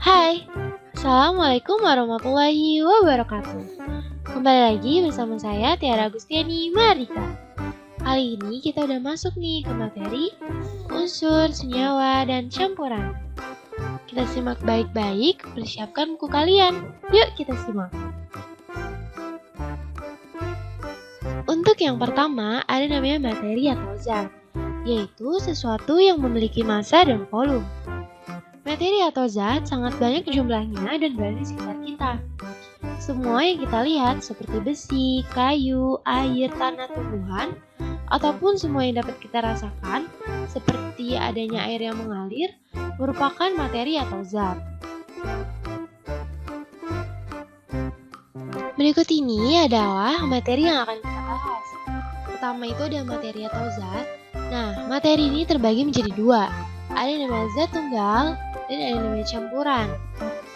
Hai, Assalamualaikum warahmatullahi wabarakatuh. Kembali lagi bersama saya Tiara Agustiani Mardika. Kali ini kita udah masuk nih ke materi unsur, senyawa, dan campuran. Kita simak baik-baik, persiapkan buku kalian. Yuk kita simak. Untuk yang pertama, ada namanya materi atau zat, yaitu sesuatu yang memiliki massa dan volume. Materi atau zat sangat banyak jumlahnya dan berada di sekitar kita. Semua yang kita lihat seperti besi, kayu, air, tanah, tumbuhan, ataupun semua yang dapat kita rasakan seperti adanya air yang mengalir merupakan materi atau zat. Berikut ini adalah materi yang akan kita bahas. Pertama itu ada materi atau zat. Nah, materi ini terbagi menjadi dua. Ada yang namanya zat tunggal dan ada yang namanya campuran.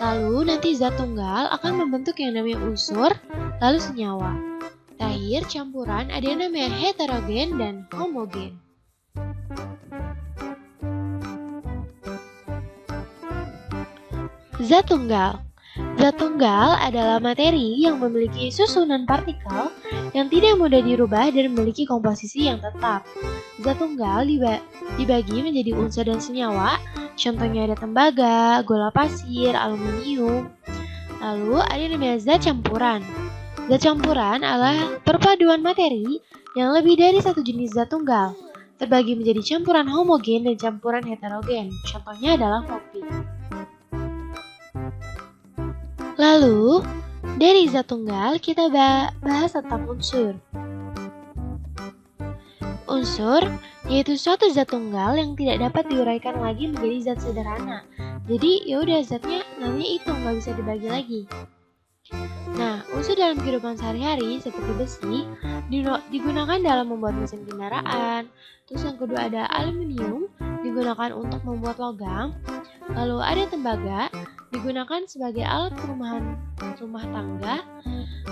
Lalu nanti zat tunggal akan membentuk yang namanya unsur, lalu senyawa. Terakhir campuran ada yang namanya heterogen dan homogen. Zat tunggal. Zat tunggal adalah materi yang memiliki susunan partikel yang tidak mudah dirubah dan memiliki komposisi yang tetap. Zat tunggal dibagi menjadi unsur dan senyawa. Contohnya ada tembaga, gula pasir, aluminium. Lalu ada yang namanya zat campuran. Zat campuran adalah perpaduan materi yang lebih dari satu jenis zat tunggal. Terbagi menjadi campuran homogen dan campuran heterogen. Contohnya adalah kopi. Lalu, dari zat tunggal kita bahas tentang unsur. Unsur yaitu suatu zat tunggal yang tidak dapat diuraikan lagi menjadi zat sederhana. Jadi yaudah zatnya namanya itu, nggak bisa dibagi lagi. Nah, unsur dalam kehidupan sehari-hari seperti besi digunakan dalam membuat mesin kendaraan. Terus yang kedua ada aluminium digunakan untuk membuat logam. Lalu ada tembaga digunakan sebagai alat rumah tangga.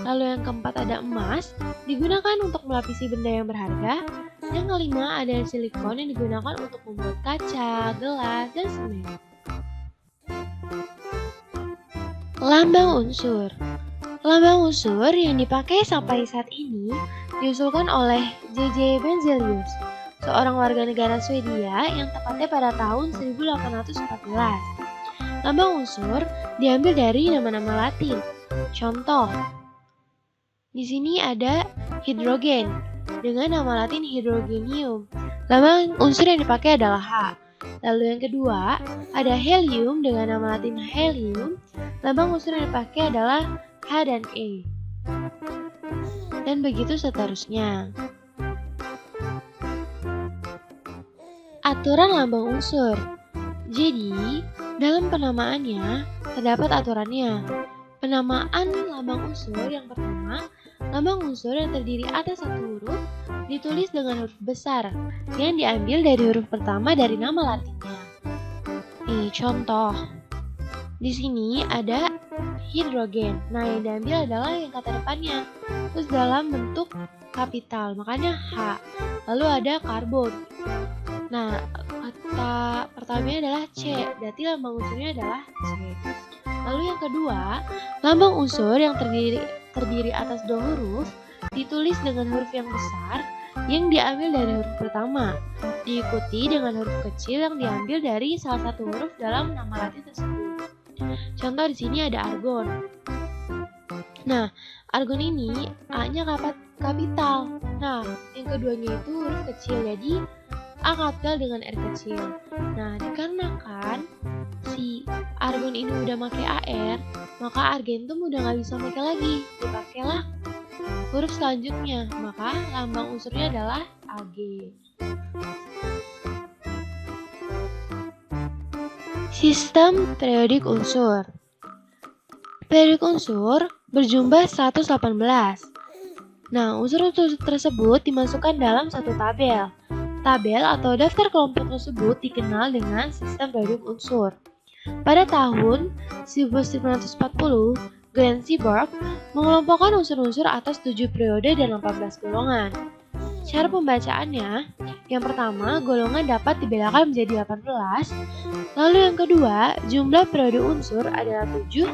Lalu yang keempat ada emas digunakan untuk melapisi benda yang berharga. Yang kelima ada silikon yang digunakan untuk membuat kaca, gelas, dan semen. Lambang unsur. Lambang unsur yang dipakai sampai saat ini diusulkan oleh J.J. Benzelius, seorang warga negara Swedia yang tepatnya pada tahun 1814. Lambang unsur diambil dari nama-nama Latin. Contoh, di sini ada hidrogen dengan nama Latin hydrogenium. Lambang unsur yang dipakai adalah H. Lalu yang kedua, ada helium dengan nama Latin helium. Lambang unsur yang dipakai adalah H dan E. Dan begitu seterusnya. Aturan lambang unsur. Jadi, dalam penamaannya terdapat aturannya. Penamaan lambang unsur yang pertama, lambang unsur yang terdiri atas satu huruf ditulis dengan huruf besar yang diambil dari huruf pertama dari nama Latinnya. Nih contoh, di sini ada hidrogen. Nah yang diambil adalah yang kata depannya, terus dalam bentuk kapital, makanya H. Lalu ada karbon. Nah kata pertamanya adalah C, berarti lambang unsurnya adalah C. Lalu yang kedua, lambang unsur yang terdiri atas dua huruf ditulis dengan huruf yang besar yang diambil dari huruf pertama, diikuti dengan huruf kecil yang diambil dari salah satu huruf dalam nama Latin tersebut. Contoh di sini ada argon. Nah, argon ini A-nya kapital. Nah, yang keduanya itu huruf kecil, jadi A kapital dengan R kecil. Nah, dikarenakan si argon ini udah pakai AR, maka argentum udah nggak bisa pakai lagi, dipakailah huruf selanjutnya, maka lambang unsurnya adalah Ag. Sistem periodik unsur. Periodik unsur berjumlah 118. Nah, unsur-unsur tersebut dimasukkan dalam satu tabel. Tabel atau daftar kelompok tersebut dikenal dengan sistem periodik unsur. Pada tahun 1940, Glenn Seaborg mengelompokkan unsur-unsur atas 7 periode dan 18 golongan. Cara pembacaannya, yang pertama, golongan dapat dibedakan menjadi 18. Lalu yang kedua, jumlah periode unsur adalah 7.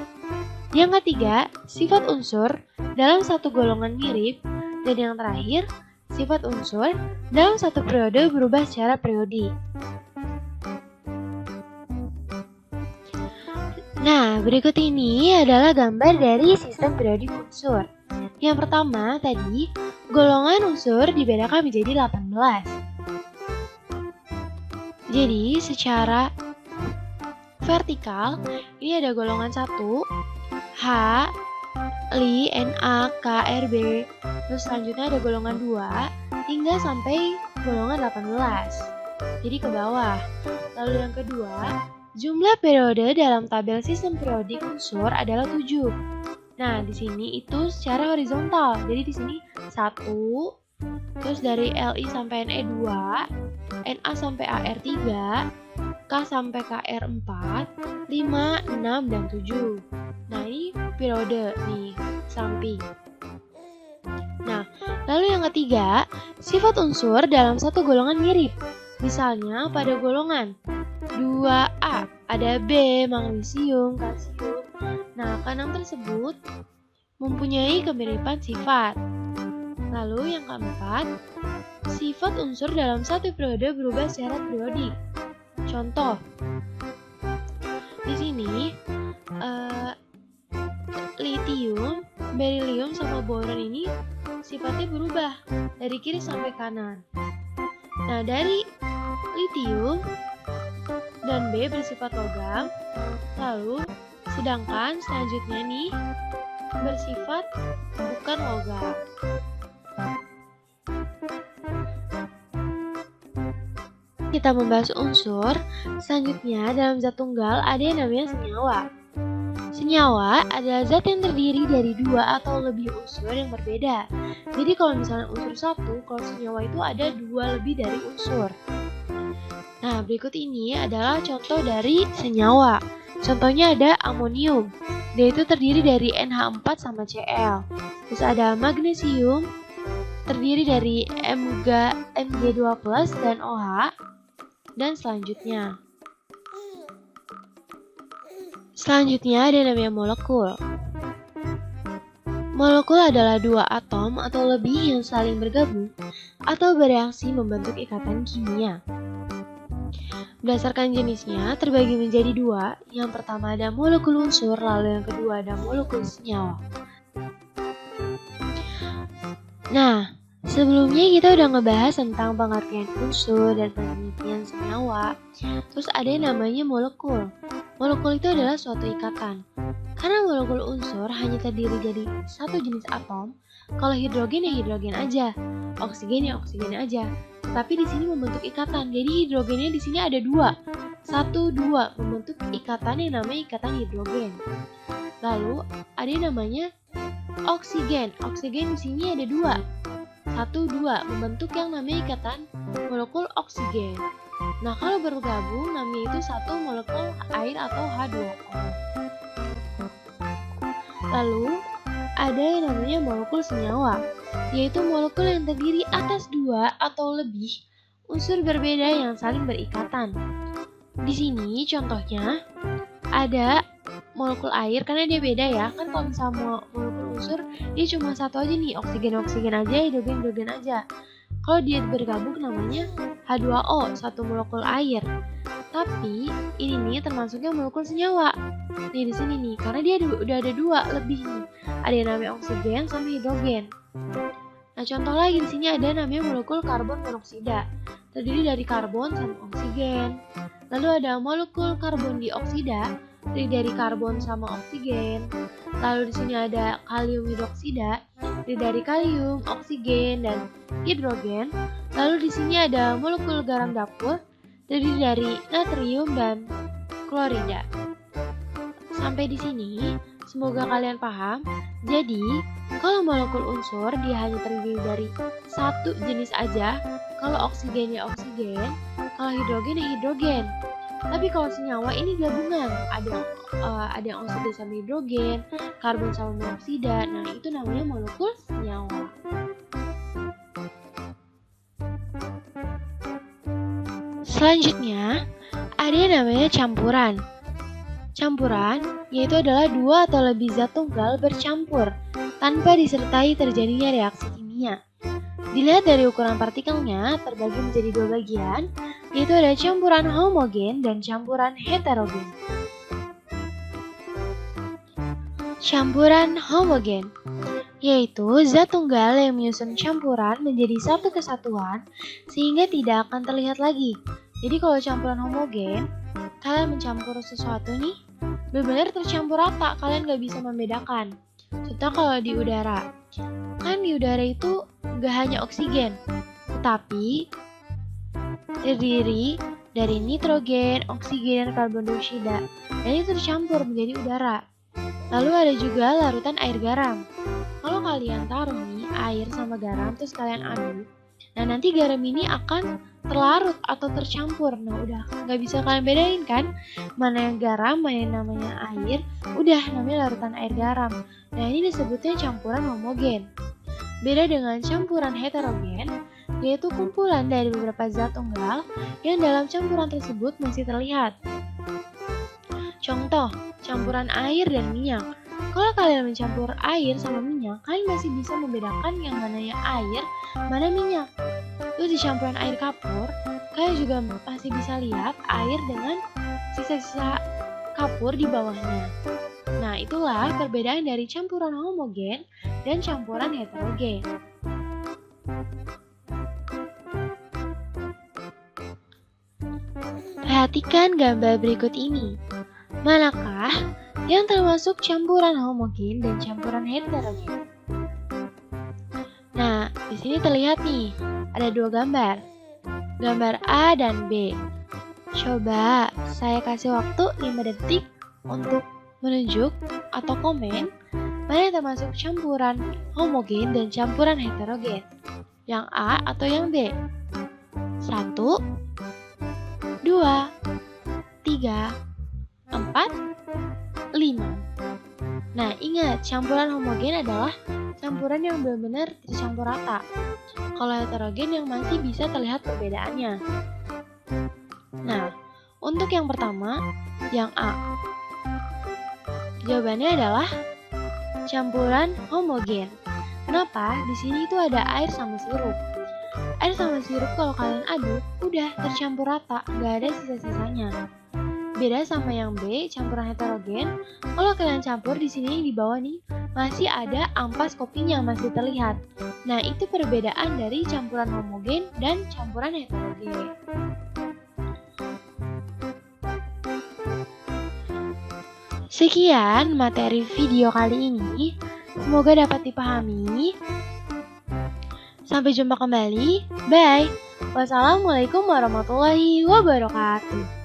Yang ketiga, sifat unsur dalam satu golongan mirip. Dan yang terakhir, sifat unsur dalam satu periode berubah secara periodik. Nah, berikut ini adalah gambar dari sistem periodik unsur. Yang pertama tadi, golongan unsur dibedakan menjadi 18. Jadi, secara vertikal, ini ada golongan 1, H, Li, Na, K, Rb. Terus selanjutnya ada golongan 2, hingga sampai golongan 18. Jadi ke bawah. Lalu yang kedua, jumlah periode dalam tabel sistem periodik unsur adalah 7. Nah, di sini itu secara horizontal. Jadi di sini 1, terus dari Li sampai Ne 2, Na sampai Ar 3, K sampai Kr 4, 5, 6, dan 7. Nah, ini periode nih, samping. Nah, lalu yang ketiga, sifat unsur dalam satu golongan mirip. Misalnya pada golongan 2A ada B, magnesium, kalsium. Nah, keenam tersebut mempunyai kemiripan sifat. Lalu yang keempat, sifat unsur dalam satu periode berubah secara periodik. Contoh, di sini litium, berilium, sama boron ini sifatnya berubah dari kiri sampai kanan. Nah, dari litium dan B bersifat logam, lalu sedangkan selanjutnya nih bersifat bukan logam. Kita membahas unsur, selanjutnya dalam zat tunggal ada yang namanya senyawa. Senyawa adalah zat yang terdiri dari 2 atau lebih unsur yang berbeda. Jadi kalau misalnya unsur 1, kalau senyawa itu ada 2 lebih dari unsur. Nah, berikut ini adalah contoh dari senyawa. Contohnya ada amonium, dia itu terdiri dari NH4 sama Cl. Terus ada magnesium, terdiri dari Mg2+ dan OH, dan selanjutnya. Selanjutnya ada namanya molekul. Molekul adalah 2 atom atau lebih yang saling bergabung atau bereaksi membentuk ikatan kimia. Berdasarkan jenisnya terbagi menjadi 2. Yang pertama ada molekul unsur, lalu yang kedua ada molekul senyawa. Nah, sebelumnya kita udah ngebahas tentang pengertian unsur dan pengertian senyawa. Terus ada yang namanya molekul. Molekul itu adalah suatu ikatan. Karena molekul unsur hanya terdiri dari satu jenis atom, kalau hidrogen ya hidrogen aja, oksigen ya oksigen aja. Tapi di sini membentuk ikatan, jadi hidrogennya di sini ada 2. 1, 2 membentuk ikatan yang namanya ikatan hidrogen. Lalu ada yang namanya oksigen. Oksigen di sini ada 2. 1, 2 membentuk yang namanya ikatan molekul oksigen. Nah, kalau bergabung namanya itu satu molekul air atau H2O. Lalu ada yang namanya molekul senyawa, yaitu molekul yang terdiri atas 2 atau lebih unsur berbeda yang saling berikatan. Di sini contohnya ada molekul air, karena dia beda ya. Kan kalau misalnya molekul unsur dia cuma satu aja nih, oksigen aja, hidrogen aja. Kalau dia bergabung namanya H2O, satu molekul air. Tapi ini nih termasuknya molekul senyawa. Nih di sini nih, karena dia udah ada 2 lebih nih. Ada yang namanya oksigen sama hidrogen. Nah, contoh lagi di sini ada namanya molekul karbon monoksida, terdiri dari karbon sama oksigen. Lalu ada molekul karbon dioksida, terdiri dari karbon sama oksigen. Lalu di sini ada kalium hidroksida, terdiri dari kalium, oksigen, dan hidrogen. Lalu di sini ada molekul garam dapur, terdiri dari natrium dan klorida. Sampai di sini, semoga kalian paham. Jadi, kalau molekul unsur dia hanya terdiri dari satu jenis aja. Kalau oksigen ya oksigen, kalau hidrogen ya hidrogen. Tapi kalau senyawa ini gabungan, ada yang oksigen sama hidrogen, karbon sama monoksida. Nah, itu namanya molekul senyawa. Selanjutnya, ada yang namanya campuran. Campuran yaitu adalah dua atau lebih zat tunggal bercampur tanpa disertai terjadinya reaksi kimia. Dilihat dari ukuran partikelnya terbagi menjadi dua bagian, yaitu ada campuran homogen dan campuran heterogen. Campuran homogen yaitu zat tunggal yang menyusun campuran menjadi satu kesatuan sehingga tidak akan terlihat lagi. Jadi kalau campuran homogen, kalian mencampur sesuatu nih, benar-benar tercampur rata, kalian gak bisa membedakan. Contoh kalau di udara, kan di udara itu gak hanya oksigen, tetapi terdiri dari nitrogen, oksigen, dan karbon dioksida, dan itu tercampur menjadi udara. Lalu ada juga larutan air garam. Kalau kalian taruh nih air sama garam terus kalian aduk, nah nanti garam ini akan terlarut atau tercampur. Nah udah nggak bisa kalian bedain kan mana yang garam, mana yang namanya air. Udah namanya larutan air garam. Nah ini disebutnya campuran homogen. Beda dengan campuran heterogen, yaitu kumpulan dari beberapa zat tunggal yang dalam campuran tersebut masih terlihat. Contoh, campuran air dan minyak. Kalau kalian mencampur air sama minyak, kalian masih bisa membedakan yang mananya air, mana minyak. Terus di campuran air kapur, kalian juga masih bisa lihat air dengan sisa-sisa kapur di bawahnya. Nah, itulah perbedaan dari campuran homogen dan campuran heterogen. Perhatikan gambar berikut ini. Manakah yang termasuk campuran homogen dan campuran heterogen? Nah, di sini terlihat nih, ada dua gambar. Gambar A dan B. Coba saya kasih waktu 5 detik untuk menunjuk atau komen mana yang termasuk campuran homogen dan campuran heterogen. Yang A atau yang B? 1, 2, 3, 4, 5. Nah, ingat, campuran homogen adalah campuran yang benar-benar tercampur rata. Kalau heterogen yang masih bisa terlihat perbedaannya. Nah, untuk yang pertama, yang A. Jawabannya adalah campuran homogen. Kenapa? Di sini itu ada air sama sirup. Air sama sirup kalau kalian aduk, udah tercampur rata, gak ada sisa-sisanya. Beda sama yang B, campuran heterogen. Kalau kalian campur di sini di bawah nih, masih ada ampas kopinya masih terlihat. Nah, itu perbedaan dari campuran homogen dan campuran heterogen. Sekian materi video kali ini. Semoga dapat dipahami. Sampai jumpa kembali. Bye. Wassalamualaikum warahmatullahi wabarakatuh.